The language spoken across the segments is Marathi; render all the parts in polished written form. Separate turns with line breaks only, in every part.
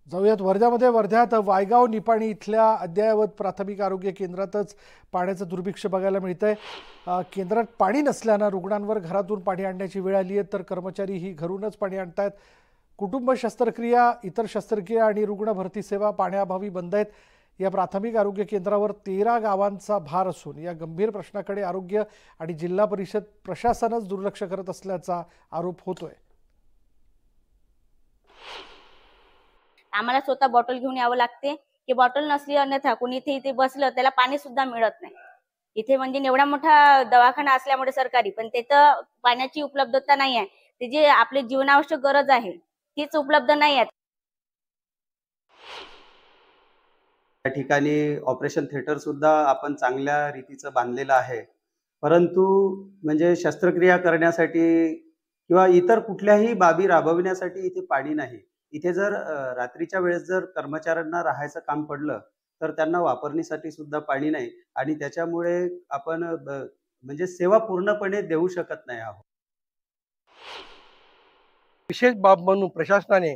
जाऊयात वर्ध्यामध्ये. वर्ध्यात वायगाव निपाणी इथल्या अद्ययावत प्राथमिक आरोग्य केंद्रातच पाण्याचं दुर्भिक्ष बघायला मिळतंय. केंद्रात पाणी नसल्यानं रुग्णांवर घरातून पाणी आणण्याची वेळ आली आहे, तर कर्मचारी ही घरूनच पाणी आणतायत. कुटुंब शस्त्रक्रिया, इतर शस्त्रक्रिया आणि रुग्ण भरती सेवा पाण्याअभावी बंद आहेत. या प्राथमिक आरोग्य केंद्रावर 13 गावांचा भार असून या गंभीर प्रश्नाकडे आरोग्य आणि जिल्हा परिषद प्रशासनच दुर्लक्ष करत असल्याचा आरोप होतोय.
आम्हाला स्वतः बॉटल घेऊन यावं लागते की बॉटल नसली अन्यथा कोणी इथे बसलं त्याला पाणी सुद्धा मिळत नाही. इथे म्हणजे एवढा मोठा दवाखाना असल्यामुळे सरकारी पण तिथं पाण्याची उपलब्धता नाही आहे. ती जी आपली जीवनावश्यक गरज आहे तीच उपलब्ध नाही आहे.
त्या ठिकाणी ऑपरेशन थिएटर सुद्धा आपण चांगल्या रीतीचं बांधलेलं आहे, परंतु म्हणजे शस्त्रक्रिया करण्यासाठी किंवा इतर कुठल्याही बाबी राबविण्यासाठी इथे पाणी नाही. इथे जर रात्रीच्या वेळेस जर कर्मचाऱ्यांना राहायचं काम पडलं तर त्यांना वापरण्यासाठी सुद्धा पाणी नाही आणि त्याच्यामुळे आपण म्हणजे सेवा पूर्णपणे देऊ शकत नाही आहोत.
विशेष बाब म्हणून प्रशासनाने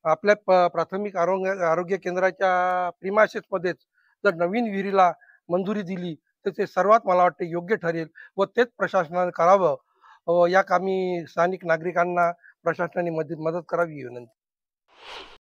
आपल्या प्राथमिक आरोग्य केंद्राच्या प्रिमायसेसमध्येच जर नवीन विहिरीला मंजुरी दिली तर ते सर्वात मला वाटते योग्य ठरेल व तेच प्रशासनाने करावं. या कामी स्थानिक नागरिकांना प्रशासनाने मदत करावी ही विनंती.